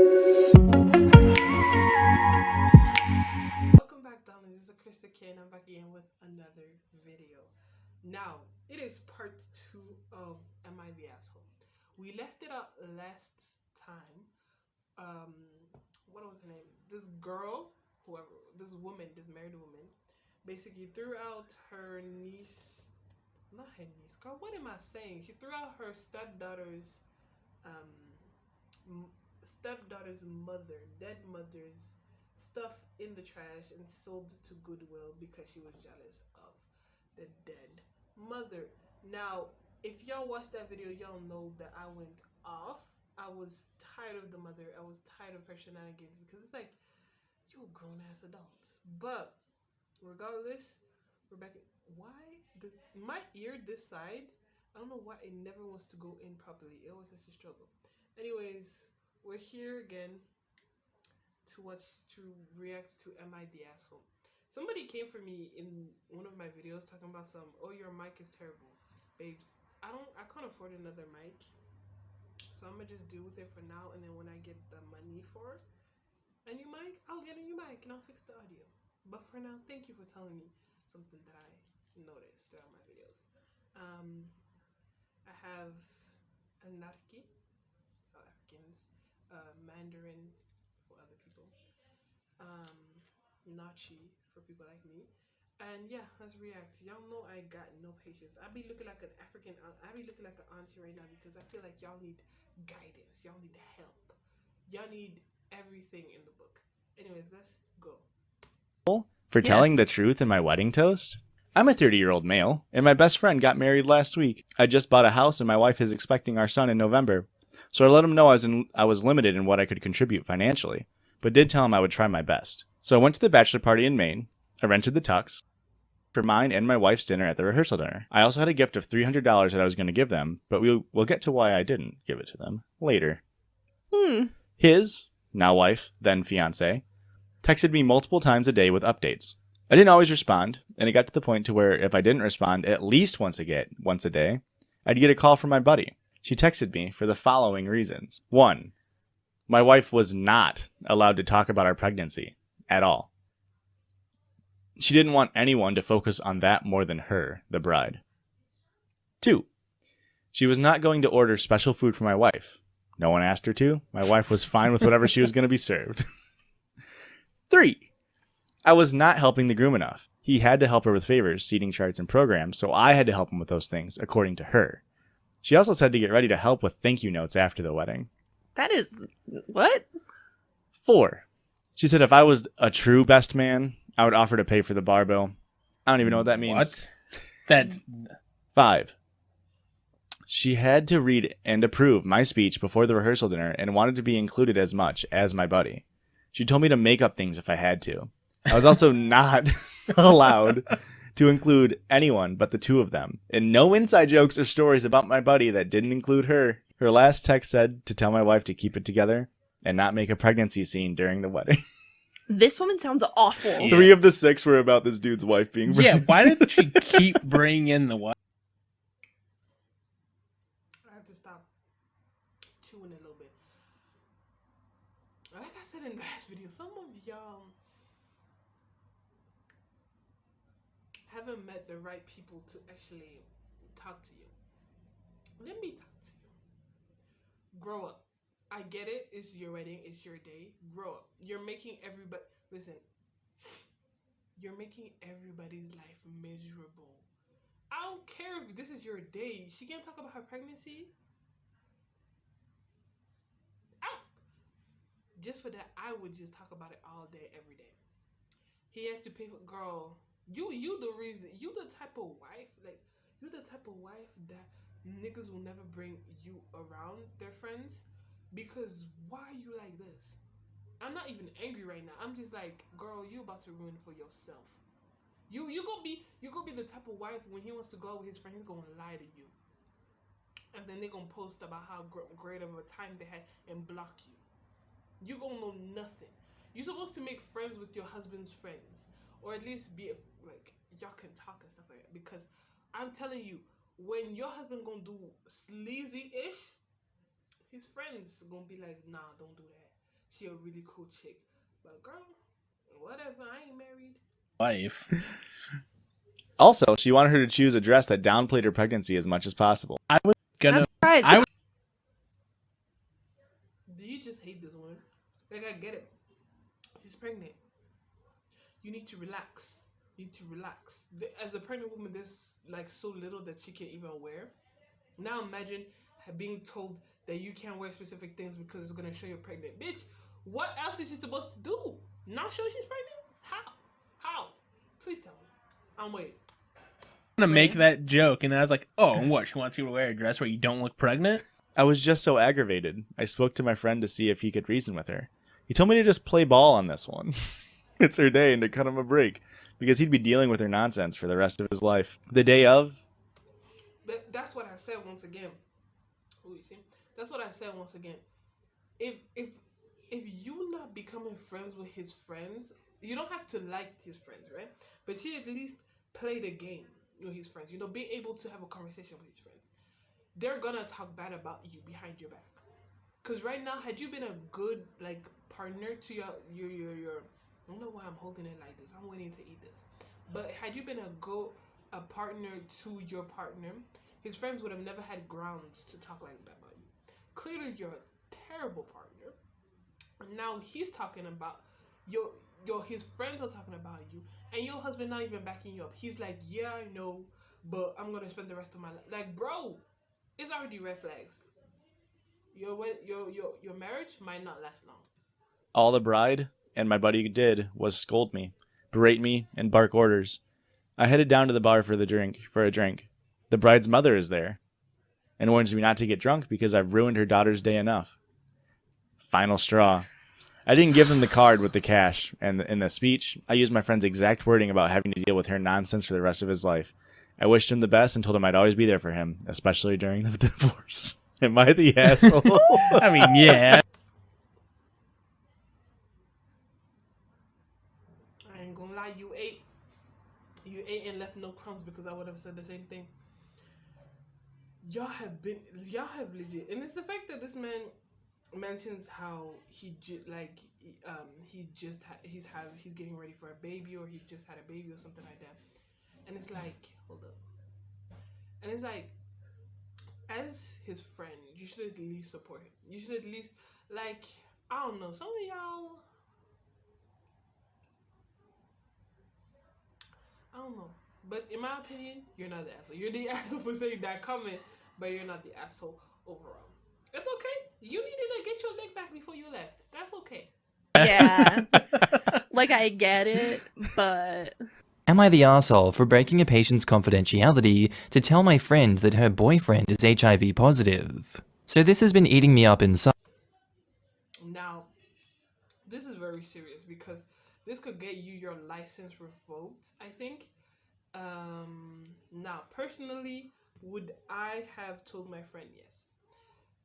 Welcome back, darling. This is Krista K, and I'm back again with another video. Now, it is part 2 of Am I the Asshole? We left it out last time. What was her name? This girl, this woman, this married woman, basically threw out her niece, not her niece, girl, what am I saying? She threw out her um, dead mother's stuff in the trash and sold to Goodwill because she was jealous of the dead mother. Now, if y'all watched that video, y'all know that I went off. I was tired of the mother. I was tired of her shenanigans because it's like, you're a grown ass adult. But regardless, Rebecca, my ear this side, I don't know why it never wants to go in properly. It always has to struggle. Anyways, we're here again to react to Am I the Asshole? Somebody came for me in one of my videos talking about oh, your mic is terrible. Babes, I can't afford another mic. So I'm gonna just deal with it for now, and then when I get the money for a new mic, I'll get a new mic and I'll fix the audio. But for now, thank you for telling me something that I noticed throughout my videos. I have Anarki, South Africans, Mandarin for other people, Nachi for people like me. And yeah, let's react. Y'all know I got no patience. I be looking like an auntie right now because I feel like y'all need guidance. Y'all need help. Y'all need everything in the book. Anyways, let's go. For telling the truth in my wedding toast? I'm a 30-year-old male, and my best friend got married last week. I just bought a house, and my wife is expecting our son in November. So I let him know I was limited in what I could contribute financially, but did tell him I would try my best. So I went to the bachelor party in Maine. I rented the tux for mine and my wife's dinner at the rehearsal dinner. I also had a gift of $300 that I was going to give them, but we'll get to why I didn't give it to them later. His, now wife, then fiance, texted me multiple times a day with updates. I didn't always respond, and it got to the point to where if I didn't respond at least once a day, I'd get a call from my buddy. She texted me for the following reasons. 1. My wife was not allowed to talk about our pregnancy at all. She didn't want anyone to focus on that more than her, the bride. 2. She was not going to order special food for my wife. No one asked her to. My wife was fine with whatever she was going to be served. 3. I was not helping the groom enough. He had to help her with favors, seating charts, and programs, so I had to help him with those things, according to her. She also said to get ready to help with thank you notes after the wedding. That is... what? 4. She said if I was a true best man, I would offer to pay for the bar bill. I don't even know what that means. What? That's... 5. She had to read and approve my speech before the rehearsal dinner and wanted to be included as much as my buddy. She told me to make up things if I had to. I was also not allowed to include anyone but the two of them. And no inside jokes or stories about my buddy that didn't include her. Her last text said to tell my wife to keep it together and not make a pregnancy scene during the wedding. This woman sounds awful. Yeah. 3 of the 6 were about this dude's wife being pregnant. Yeah, why did she keep bringing in the wife? I have to stop chewing a little bit. Like I said in the last video, some of y'all haven't met the right people to actually talk to you. Let me talk to you. Grow up. I get it. It's your wedding. It's your day. Grow up. You're making everybody... Listen. You're making everybody's life miserable. I don't care if this is your day. She can't talk about her pregnancy. Just for that, I would just talk about it all day, every day. He has to pay for... Girl, you the reason. You the type of wife, you the type of wife that niggas will never bring you around their friends. Because why are you like this? I'm not even angry right now. I'm just like, girl, you about to ruin it for yourself. You gonna be the type of wife when he wants to go out with his friend, he's gonna lie to you. And then they're gonna post about how great of a time they had and block you. You gonna know nothing. You're supposed to make friends with your husband's friends. Or at least be like, y'all can talk and stuff like that. Because I'm telling you, when your husband gonna do sleazy-ish, his friends gonna be like, nah, don't do that. she a really cool chick. But girl, whatever, I ain't married. Wife. Also, she wanted her to choose a dress that downplayed her pregnancy as much as possible. I was gonna. I'm surprised. I Do you just hate this woman? Like, I get it. She's pregnant. You need to relax. You need to relax. As a pregnant woman, there's like so little that she can even wear. Now imagine being told that you can't wear specific things because it's gonna show you're pregnant. Bitch, what else is she supposed to do? Not show she's pregnant? How? How? Please tell me. I'm waiting. gonna make that joke, and I was like, "Oh, what? She wants you to wear a dress where you don't look pregnant?" I was just so aggravated. I spoke to my friend to see if he could reason with her. He told me to just play ball on this one. It's her day and to cut him a break, because he'd be dealing with her nonsense for the rest of his life. The day of... That's what I said once again. Oh, you see? That's what I said once again. If you not becoming friends with his friends, you don't have to like his friends, right? But she at least play the game with his friends. You know, be able to have a conversation with his friends. They're gonna talk bad about you behind your back. Cause right now, had you been a good like partner to your I don't know why I'm holding it like this. I'm waiting to eat this. But had you been a partner to your partner, his friends would have never had grounds to talk like that about you. Clearly, you're a terrible partner. And now he's talking about his friends are talking about you, and your husband not even backing you up. He's like, yeah, I know, but I'm gonna spend the rest of my life. Like, bro, it's already red flags. Your marriage might not last long. All the bride and my buddy did was scold me, berate me, and bark orders. I headed down to the bar for a drink. The bride's mother is there, and warns me not to get drunk because I've ruined her daughter's day enough. Final straw. I didn't give him the card with the cash, and in the speech, I used my friend's exact wording about having to deal with her nonsense for the rest of his life. I wished him the best and told him I'd always be there for him, especially during the divorce. Am I the asshole? I mean, yeah. I ain't gonna lie, you ate and left no crumbs because I would have said the same thing. Y'all have legit, and it's the fact that this man mentions how he's getting ready for a baby, or he just had a baby or something like that, and it's like, hold up, and it's like, as his friend, you should at least support him. You should at least, like, I don't know, some of y'all, I don't know, but in my opinion, you're not the asshole. You're the asshole for saying that comment, but you're not the asshole overall. It's okay. You needed to get your leg back before you left. That's okay. Yeah. Like, I get it, but... Am I the arsehole for breaking a patient's confidentiality to tell my friend that her boyfriend is HIV positive? So this has been eating me up inside. Now, this is very serious because this could get you your license revoked, I think. Now, personally, would I have told my friend yes?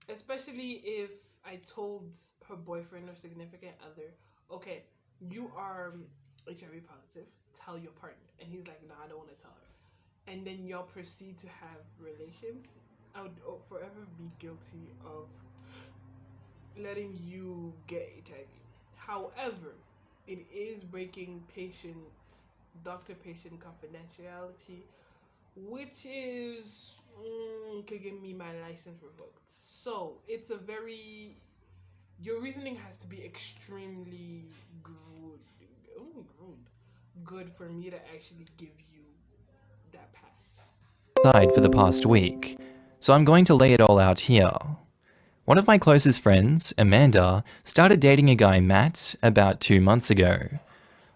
Especially if I told her boyfriend or significant other, okay, you are HIV positive, tell your partner. And he's like, no, I don't want to tell her. And then y'all proceed to have relations. I would forever be guilty of letting you get HIV. However, it is breaking doctor-patient confidentiality, which is could give me my license revoked. So it's your reasoning has to be extremely good for me to actually give you that pass. For the past week, so I'm going to lay it all out here. One of my closest friends, Amanda, started dating a guy, Matt, about 2 months ago.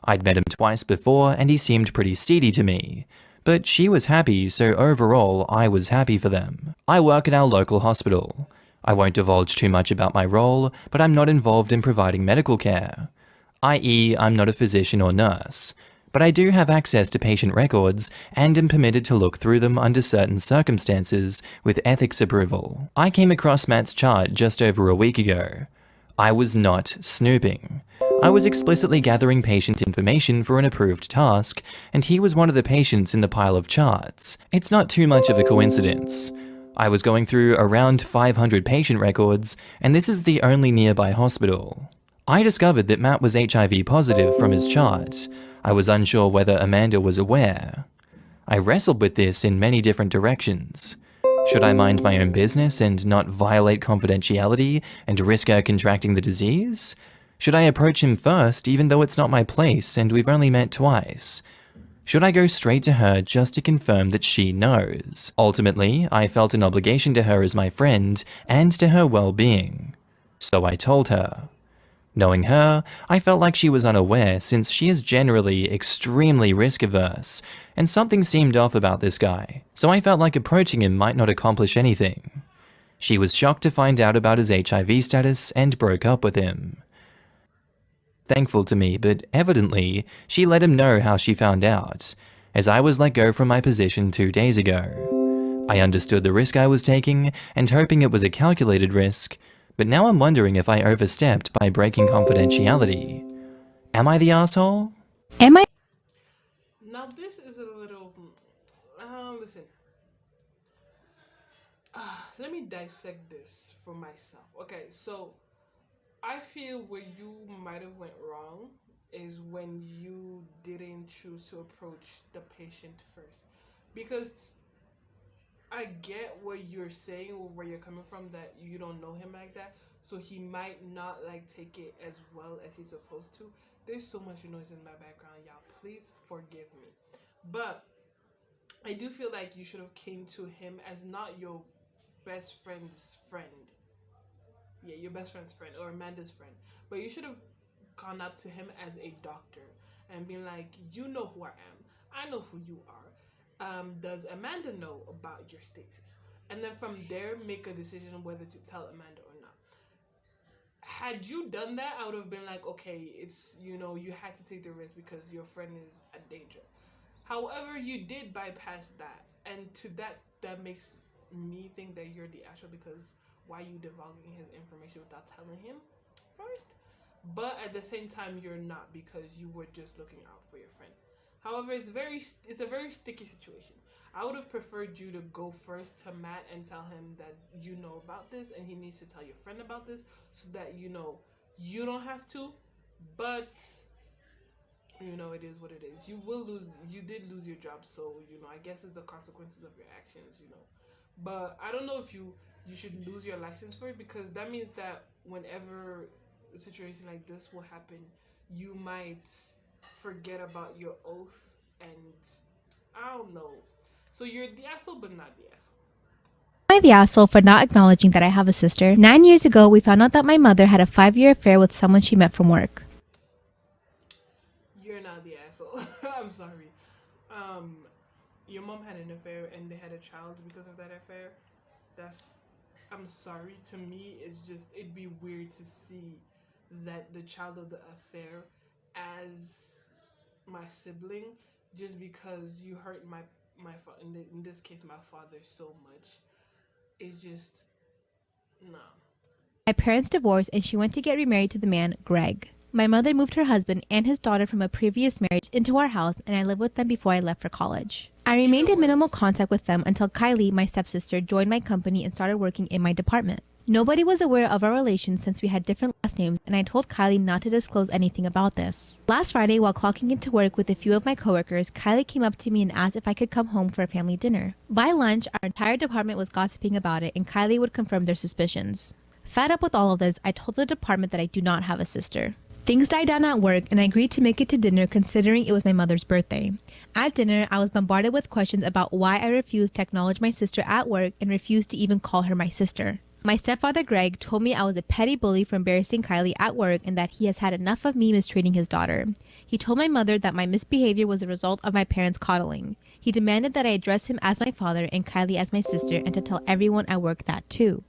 I'd met him twice before and he seemed pretty steady to me. But she was happy, so overall, I was happy for them. I work at our local hospital. I won't divulge too much about my role, but I'm not involved in providing medical care. I.e., I'm not a physician or nurse. But I do have access to patient records and am permitted to look through them under certain circumstances with ethics approval. I came across Matt's chart just over a week ago. I was not snooping. I was explicitly gathering patient information for an approved task, and he was one of the patients in the pile of charts. It's not too much of a coincidence. I was going through around 500 patient records, and this is the only nearby hospital. I discovered that Matt was HIV positive from his chart. I was unsure whether Amanda was aware. I wrestled with this in many different directions. Should I mind my own business and not violate confidentiality and risk her contracting the disease? Should I approach him first even though it's not my place and we've only met twice? Should I go straight to her just to confirm that she knows? Ultimately, I felt an obligation to her as my friend and to her well-being. So I told her. Knowing her, I felt like she was unaware since she is generally extremely risk-averse, and something seemed off about this guy, so I felt like approaching him might not accomplish anything. She was shocked to find out about his HIV status and broke up with him. Thankful to me, but evidently, she let him know how she found out, as I was let go from my position 2 days ago. I understood the risk I was taking and hoping it was a calculated risk, but now I'm wondering if I overstepped by breaking confidentiality. Am I the asshole? Am I? Now this is a little. Listen. Let me dissect this for myself. Okay, so I feel where you might have went wrong is when you didn't choose to approach the patient first, because I get what you're saying or where you're coming from, that you don't know him like that, so he might not like take it as well as he's supposed to. There's so much noise in my background, y'all. Please forgive me. But I do feel like you should have came to him as not your best friend's friend. Yeah, your best friend's friend or Amanda's friend. But you should have gone up to him as a doctor and been like, you know who I am. I know who you are. Does Amanda know about your status? And then from there, make a decision on whether to tell Amanda or not. Had you done that, I would have been like, okay, it's, you had to take the risk because your friend is a danger. However, you did bypass that. And to that makes me think that you're the asshole, because why are you divulging his information without telling him first? But at the same time, you're not, because you were just looking out for your friend. However, it's a very sticky situation. I would have preferred you to go first to Matt and tell him that you know about this and he needs to tell your friend about this, so that you don't have to. But it is what it is. You did lose your job, so I guess it's the consequences of your actions. But I don't know if you should lose your license for it, because that means that whenever a situation like this will happen, you might forget about your oath, and I don't know. So you're the asshole, but not the asshole. Am I the asshole for not acknowledging that I have a sister? 9 years ago, we found out that my mother had a 5-year affair with someone she met from work. You're not the asshole. I'm sorry. Your mom had an affair and they had a child because of that affair. I'm sorry. To me, it'd be weird to see that the child of the affair as my sibling, just because you hurt my in this case my father so much. It's just no. My parents divorced and she went to get remarried to the man, Greg. My mother moved her husband and his daughter from a previous marriage into our house, and I lived with them before I left for college. I remained in minimal contact with them until Kylie, my stepsister, joined my company and started working in my department. Nobody was aware of our relation since we had different last names, and I told Kylie not to disclose anything about this. Last Friday, while clocking into work with a few of my coworkers, Kylie came up to me and asked if I could come home for a family dinner. By lunch, our entire department was gossiping about it, and Kylie would confirm their suspicions. Fed up with all of this, I told the department that I do not have a sister. Things died down at work, and I agreed to make it to dinner considering it was my mother's birthday. At dinner, I was bombarded with questions about why I refused to acknowledge my sister at work and refused to even call her my sister. My stepfather Greg told me I was a petty bully for embarrassing Kylie at work and that he has had enough of me mistreating his daughter. He told my mother that my misbehavior was a result of my parents' coddling. He demanded that I address him as my father and Kylie as my sister, and to tell everyone at work that too.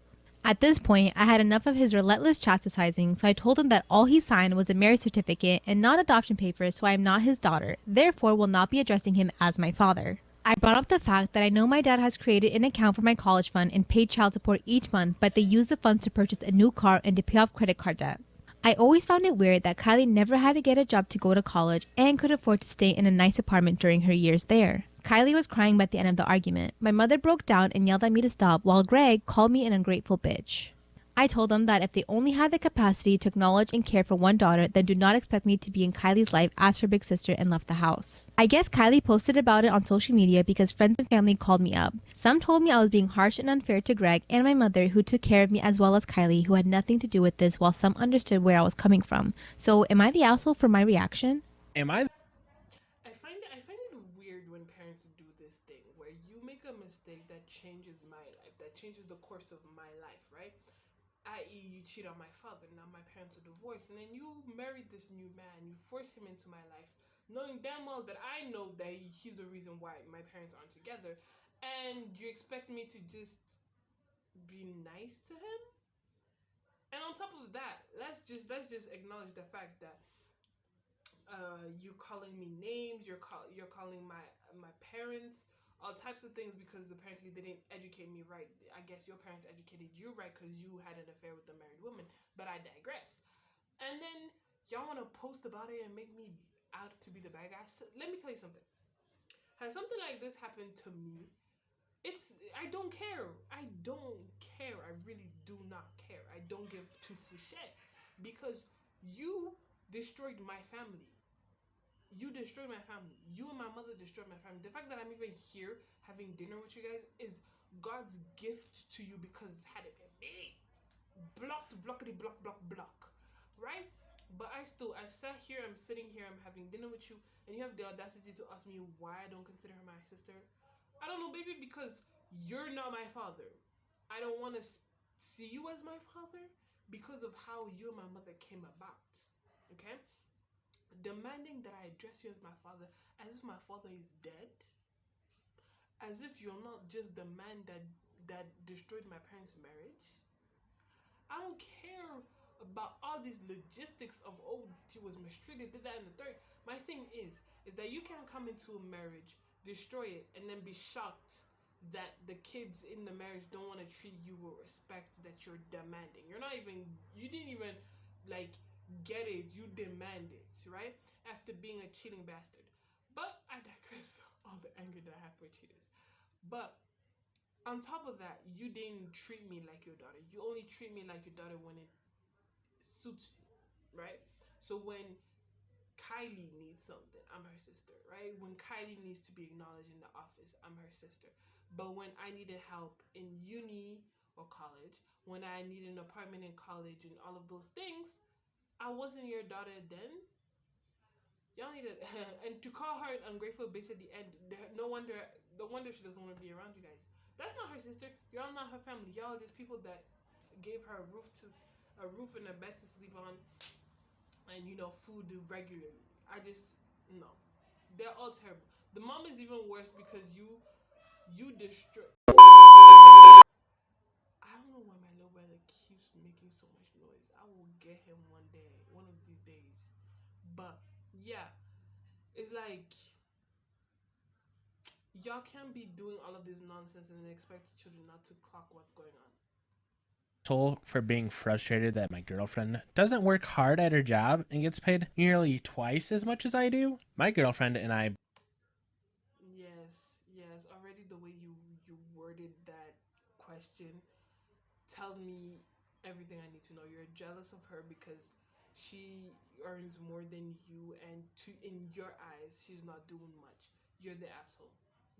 At this point, I had enough of his relentless chastising, so I told him that all he signed was a marriage certificate and not adoption papers, so I am not his daughter, therefore will not be addressing him as my father. I brought up the fact that I know my dad has created an account for my college fund and paid child support each month, but they use the funds to purchase a new car and to pay off credit card debt. I always found it weird that Kylie never had to get a job to go to college and could afford to stay in a nice apartment during her years there. Kylie was crying by the end of the argument. My mother broke down and yelled at me to stop, while Greg called me an ungrateful bitch. I told them that if they only had the capacity to acknowledge and care for one daughter, then do not expect me to be in Kylie's life as her big sister, and left the house. I guess Kylie posted about it on social media because friends and family called me up. Some told me I was being harsh and unfair to Greg and my mother, who took care of me, as well as Kylie, who had nothing to do with this, while some understood where I was coming from. So am I the asshole for my reaction? Am I? I find it weird when parents do this thing where you make a mistake that changes my life, that changes the course of my life, right? I.e., you cheat on my father, now my parents are divorced, and then you married this new man, you force him into my life, knowing damn well that I know that he's the reason why my parents aren't together, and you expect me to just be nice to him? And on top of that, let's just acknowledge the fact that you calling me names, you're calling my parents all types of things because apparently they didn't educate me right. I guess your parents educated you right because you had an affair with a married woman, but I digress. And then y'all want to post about it and make me out to be the bad guy. So, let me tell you something. Has something like this happened to me? I don't care. I don't care. I really do not care. I don't give two for shit because you destroyed my family. You destroyed my family. You and my mother destroyed my family. The fact that I'm even here having dinner with you guys is God's gift to you because had it been me, blockity block, right? But I sat here, I'm sitting here, I'm having dinner with you, and you have the audacity to ask me why I don't consider her my sister. I don't know, baby, because you're not my father. I don't want to see you as my father because of how you and my mother came about, okay? Demanding that I address you as my father, as if my father is dead, as if you're not just the man that destroyed my parents' marriage. I don't care about all these logistics of she was mistreated, did that and the third. My thing is that you can't come into a marriage, destroy it, and then be shocked that the kids in the marriage don't want to treat you with respect that you're demanding. You didn't even like get it, you demand it, right? After being a cheating bastard. But I digress. All the anger that I have for cheaters. But on top of that, you didn't treat me like your daughter. You only treat me like your daughter when it suits you, right? So when Kylie needs something, I'm her sister, right? When Kylie needs to be acknowledged in the office, I'm her sister. But when I needed help in uni or college, when I needed an apartment in college and all of those things, I wasn't your daughter then. Y'all need to, and to call her an ungrateful bitch at the end, no wonder she doesn't want to be around you guys. That's not her sister. Y'all not her family. Y'all are just people that gave her a roof and a bed to sleep on, and food regularly. No, they're all terrible. The mom is even worse because you destroy. I don't know why my little brother keeps making so much noise. I will get him one day, one of these days. But yeah, it's like y'all can't be doing all of this nonsense and then expect children not to clock what's going on. For being frustrated that my girlfriend doesn't work hard at her job and gets paid nearly twice as much as I do. My girlfriend and I. Yes. Already the way you worded that question tells me everything I need to know. You're jealous of her because she earns more than you, and in your eyes, she's not doing much. You're the asshole.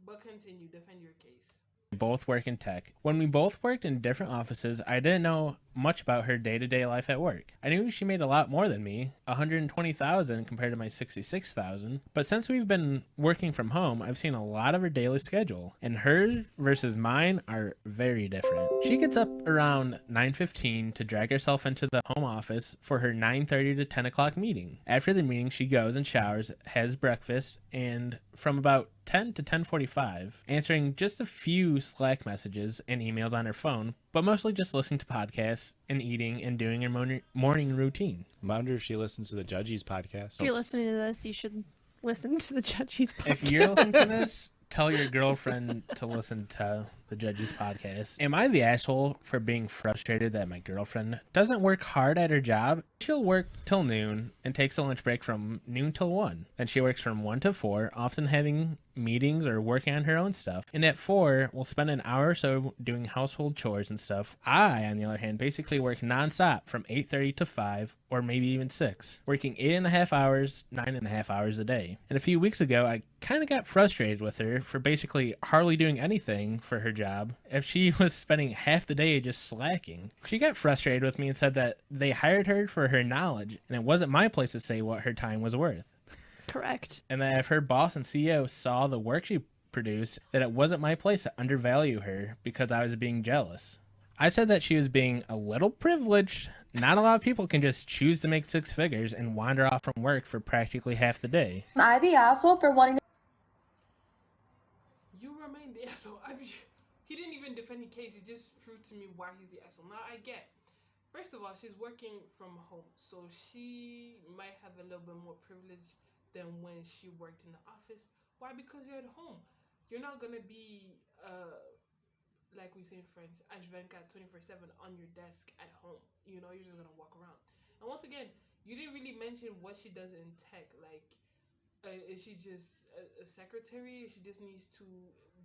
But continue, defend your case. Both work in tech. When we both worked in different offices, I didn't know much about her day-to-day life at work. I knew she made a lot more than me, $120,000 compared to my $66,000. But since we've been working from home, I've seen a lot of her daily schedule, and hers versus mine are very different. She gets up around 9:15 to drag herself into the home office for her 9:30 to 10 o'clock meeting. After the meeting, she goes and showers, has breakfast, and from about 10 to 10:45, answering just a few Slack messages and emails on her phone, but mostly just listening to podcasts and eating and doing her morning routine. I wonder if she listens to the Judges podcast. If you're listening to this, you should listen to the Judges podcast. If you're listening to this, tell your girlfriend to listen to the Judges podcast. Am I the asshole for being frustrated that my girlfriend doesn't work hard at her job? She'll work till noon and takes a lunch break from noon till 1. Then she works from 1 to 4, often having meetings or working on her own stuff. And at 4, we'll spend an hour or so doing household chores and stuff. I, on the other hand, basically work nonstop from 8:30 to 5, or maybe even 6, working 8.5 hours, 9.5 hours a day. And a few weeks ago, I kind of got frustrated with her for basically hardly doing anything for her job if she was spending half the day just slacking. She got frustrated with me and said that they hired her for her knowledge, and it wasn't my place to say what her time was worth. Correct. And that if her boss and CEO saw the work she produced, that it wasn't my place to undervalue her because I was being jealous. I said that she was being a little privileged. Not a lot of people can just choose to make 6 figures and wander off from work for practically half the day. Am I the asshole for wanting to... You remain the asshole. I mean, he didn't even defend the case. He just proved to me why he's the asshole. Now, I get. First of all, she's working from home, so she might have a little bit more privilege than when she worked in the office. Why? Because you're at home. You're not gonna be like we say in French, H24 24/7 on your desk at home. You know, you're just gonna walk around. And once again, you didn't really mention what she does in tech. Like, is she just a secretary? She just needs to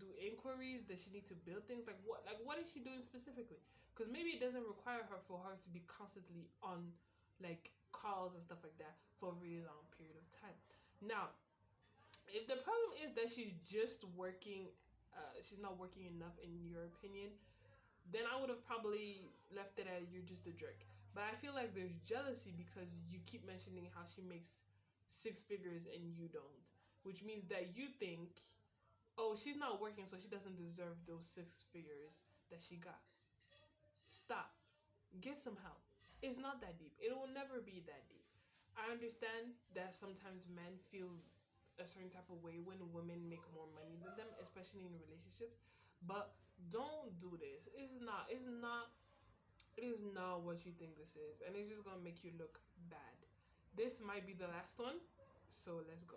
do inquiries? Does she need to build things? Like what is she doing specifically? Because maybe it doesn't require her for her to be constantly on like calls and stuff like that for a really long period of time. Now, if the problem is that she's just working, she's not working enough in your opinion, then I would have probably left it at you're just a jerk. But I feel like there's jealousy because you keep mentioning how she makes 6 figures and you don't, which means that you think, oh, she's not working, so she doesn't deserve those 6 figures that she got. Stop. Get some help. It's not that deep. It will never be that deep. I understand that sometimes men feel a certain type of way when women make more money than them, especially in relationships. But don't do this. It is not what you think this is, and it's just gonna make you look bad. This might be the last one, so let's go.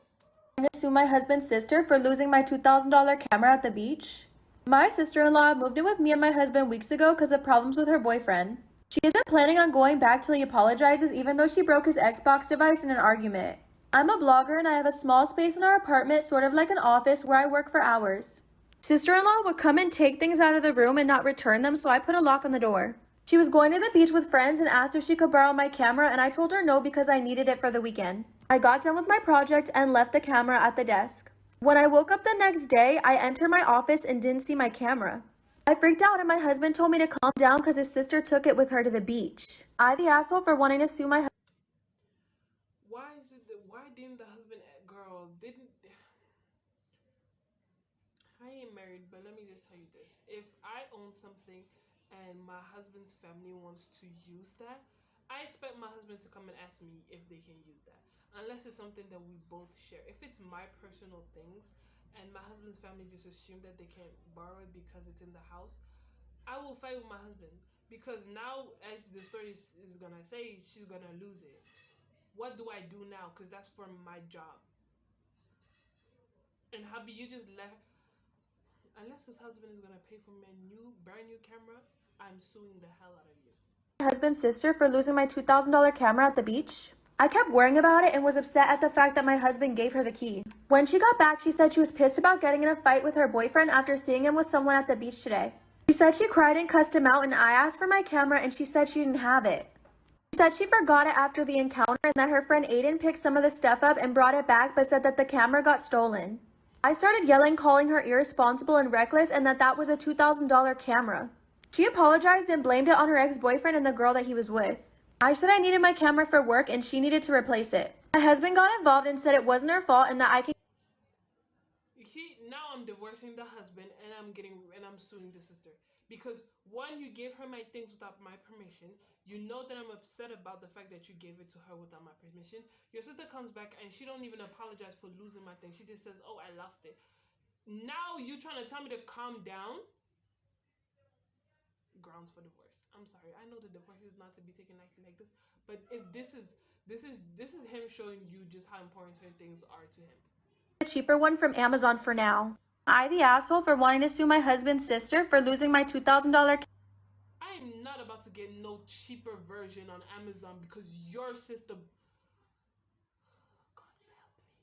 to sue my husband's sister for losing my $2,000 camera at the beach? My sister-in-law moved in with me and my husband weeks ago because of problems with her boyfriend. She isn't planning on going back till he apologizes, even though she broke his Xbox device in an argument. I'm a blogger and I have a small space in our apartment, sort of like an office, where I work for hours. Sister-in-law would come and take things out of the room and not return them, so I put a lock on the door. She was going to the beach with friends and asked if she could borrow my camera, and I told her no because I needed it for the weekend. I got done with my project and left the camera at the desk. When I woke up the next day, I entered my office and didn't see my camera. I freaked out and my husband told me to calm down because his sister took it with her to the beach. I the asshole for wanting to sue my husband. Why didn't the husband, girl, didn't... I ain't married, but let me just tell you this. If I own something and my husband's family wants to use that, I expect my husband to come and ask me if they can use that. Unless it's something that we both share. If it's my personal things and my husband's family just assume that they can't borrow it because it's in the house, I will fight with my husband. Because now, as the story is gonna say, she's gonna lose it. What do I do now? Because that's for my job. And hubby, you just let... Unless this husband is gonna pay for my brand new camera, I'm suing the hell out of you. My husband's sister for losing my $2,000 camera at the beach. I kept worrying about it and was upset at the fact that my husband gave her the key. When she got back, she said she was pissed about getting in a fight with her boyfriend after seeing him with someone at the beach today. She said she cried and cussed him out, and I asked for my camera and she said she didn't have it. She said she forgot it after the encounter and that her friend Aiden picked some of the stuff up and brought it back, but said that the camera got stolen. I started yelling, calling her irresponsible and reckless, and that was a $2,000 camera. She apologized and blamed it on her ex-boyfriend and the girl that he was with. I said I needed my camera for work and she needed to replace it. My husband got involved and said it wasn't her fault and that I can... You see, now I'm divorcing the husband and I'm suing the sister. Because one, you gave her my things without my permission. You know that I'm upset about the fact that you gave it to her without my permission. Your sister comes back and she don't even apologize for losing my thing. She just says, oh, I lost it. Now you trying to tell me to calm down? Grounds for divorce. I'm sorry. I know the divorce is not to be taken lightly like this, but if this is him showing you just how important certain things are to him. A cheaper one from Amazon for now. I the asshole for wanting to sue my husband's sister for losing my $2,000 I'm not about to get no cheaper version on Amazon because your sister.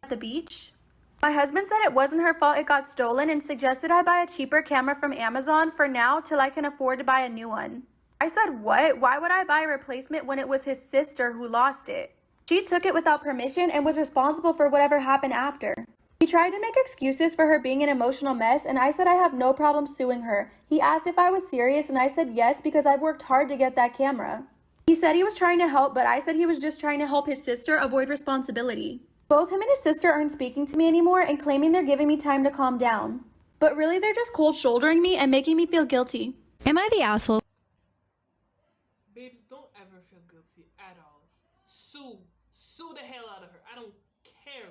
at the beach? My husband said it wasn't her fault it got stolen and suggested I buy a cheaper camera from Amazon for now till I can afford to buy a new one. I said, what? Why would I buy a replacement when it was his sister who lost it? She took it without permission and was responsible for whatever happened after. He tried to make excuses for her being an emotional mess, and I said I have no problem suing her. He asked if I was serious, and I said yes because I've worked hard to get that camera. He said he was trying to help, but I said he was just trying to help his sister avoid responsibility. Both him and his sister aren't speaking to me anymore and claiming they're giving me time to calm down. But really, they're just cold shouldering me and making me feel guilty. Am I the asshole? Babes, don't ever feel guilty at all. Sue the hell out of her. I don't care.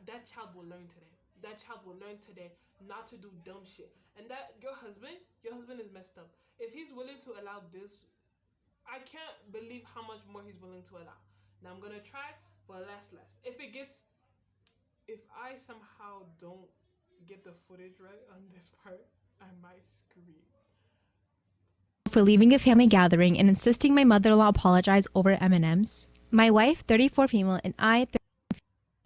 That child will learn today. That child will learn today not to do dumb shit. And that your husband is messed up. If he's willing to allow this, I can't believe how much more he's willing to allow. Now I'm gonna try, but last. If I somehow don't get the footage right on this part, I might scream. For leaving a family gathering and insisting my mother-in-law apologize over M&Ms. My wife, 34 female, and I, 32,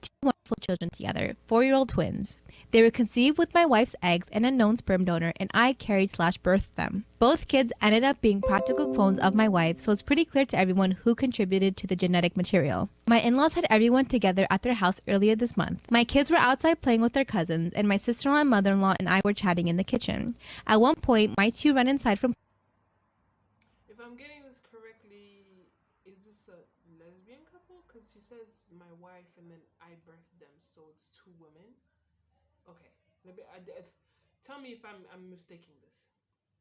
two wonderful children together, 4-year-old twins. They were conceived with my wife's eggs and a known sperm donor, and I carried/birthed them. Both kids ended up being practical clones of my wife, so it's pretty clear to everyone who contributed to the genetic material. My in-laws had everyone together at their house earlier this month. My kids were outside playing with their cousins, and my sister-in-law and mother-in-law and I were chatting in the kitchen. At one point, my two ran inside from If I'm getting this correctly, is this a lesbian couple? Because she says my wife and then I birthed them, so it's two women. Okay, tell me if I'm mistaking this.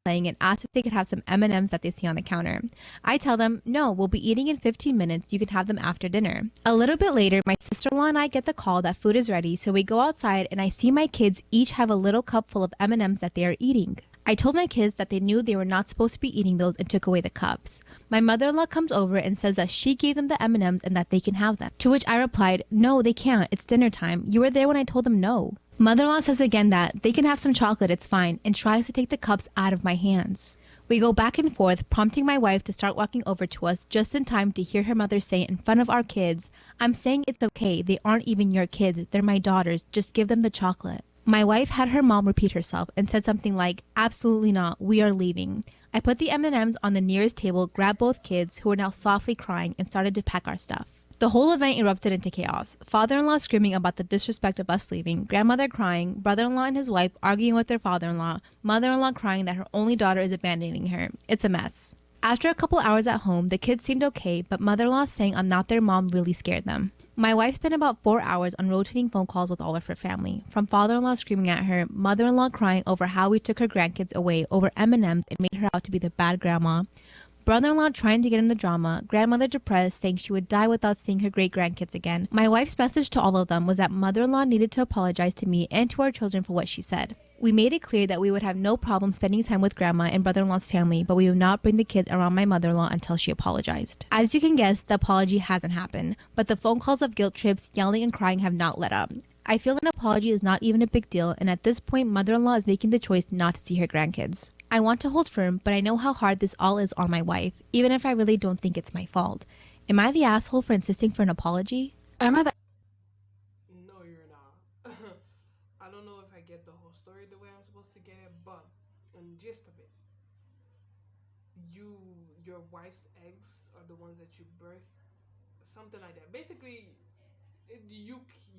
playing and asked if they could have some M&Ms that they see on the counter. I tell them, no, we'll be eating in 15 minutes. You can have them after dinner. A little bit later, my sister-in-law and I get the call that food is ready, so we go outside and I see my kids each have a little cup full of M&Ms that they are eating. I told my kids that they knew they were not supposed to be eating those and took away the cups. My mother-in-law comes over and says that she gave them the M&Ms and that they can have them. To which I replied, no, they can't. It's dinner time. You were there when I told them no. Mother-in-law says again that they can have some chocolate, it's fine, and tries to take the cups out of my hands. We go back and forth, prompting my wife to start walking over to us just in time to hear her mother say in front of our kids, I'm saying it's okay. They aren't even your kids. They're my daughters. Just give them the chocolate. My wife had her mom repeat herself and said something like, absolutely not, we are leaving. I put the M&Ms on the nearest table, grabbed both kids, who were now softly crying, and started to pack our stuff. The whole event erupted into chaos. Father-in-law screaming about the disrespect of us leaving, grandmother crying, brother-in-law and his wife arguing with their father-in-law, mother-in-law crying that her only daughter is abandoning her. It's a mess. After a couple hours at home, the kids seemed okay, but mother-in-law saying I'm not their mom really scared them. My wife spent about 4 hours on rotating phone calls with all of her family, from father-in-law screaming at her, mother-in-law crying over how we took her grandkids away over M&Ms and made her out to be the bad grandma, brother-in-law trying to get in the drama, grandmother depressed saying she would die without seeing her great grandkids again. My wife's message to all of them was that mother-in-law needed to apologize to me and to our children for what she said. We made it clear that we would have no problem spending time with grandma and brother-in-law's family, but we would not bring the kids around my mother-in-law until she apologized. As you can guess, the apology hasn't happened, but the phone calls of guilt trips, yelling and crying have not let up. I feel an apology is not even a big deal, and at this point, mother-in-law is making the choice not to see her grandkids. I want to hold firm, but I know how hard this all is on my wife, even if I really don't think it's my fault. Am I the asshole for insisting for an apology? No, you're not. I don't know if I get the whole story the way I'm supposed to get it, but in gist of it, your wife's eggs are the ones that you birth, something like that. Basically,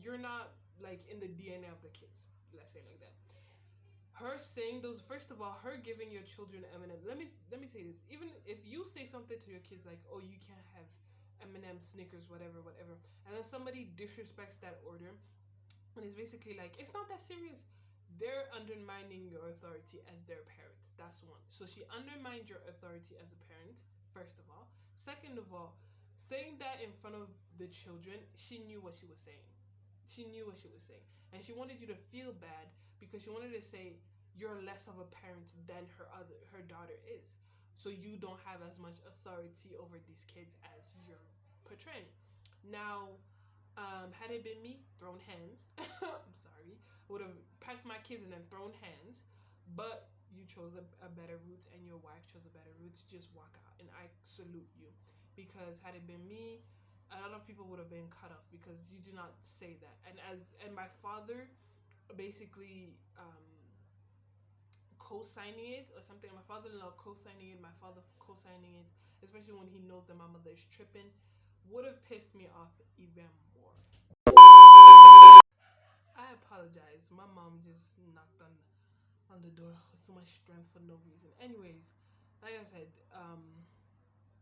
you're not like in the DNA of the kids. Let's say like that. Her saying those, first of all, her giving your children M&Ms. Let me say this. Even if you say something to your kids like, "Oh, you can't have M&Ms, Snickers, whatever," and then somebody disrespects that order, and it's basically like, it's not that serious. They're undermining your authority as their parent. That's one. So she undermined your authority as a parent, first of all. Second of all, saying that in front of the children, she knew what she was saying. She knew what she was saying. And she wanted you to feel bad because she wanted to say you're less of a parent than her daughter is. So you don't have as much authority over these kids as you're portraying. Now, Had it been me, thrown hands. I'm sorry. Would have packed my kids and then thrown hands. But you chose a better route, and your wife chose a better route to just walk out. And I salute you, because had it been me, a lot of people would have been cut off, because you do not say that. And my father basically co-signing it or something. My father-in-law co-signing it, my father co-signing it, especially when he knows that my mother is tripping, would have pissed me off even more. I apologize. My mom just knocked on the door with so much strength for no reason. Anyways, like I said,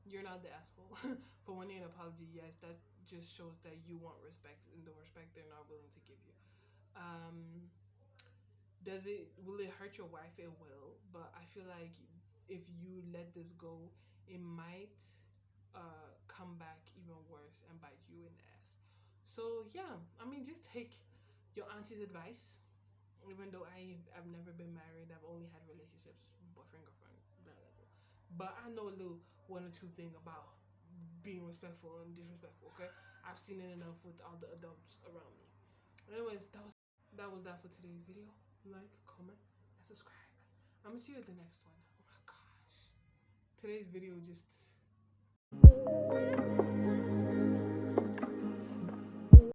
you're not the asshole for wanting an apology. Yes, that just shows that you want respect, and the respect they're not willing to give you. Will it hurt your wife? It will, but I feel like if you let this go, it might come back even worse and bite you in the ass. So yeah, I mean, just take your auntie's advice. Even though I've never been married, I've only had relationships, boyfriend, girlfriend, that level. But I know a little one or two thing about being respectful and disrespectful. Okay, I've seen it enough with all the adults around me. Anyways, that was that for today's video. Like, comment, and subscribe. I'm gonna see you at the next one. Oh my gosh, today's video just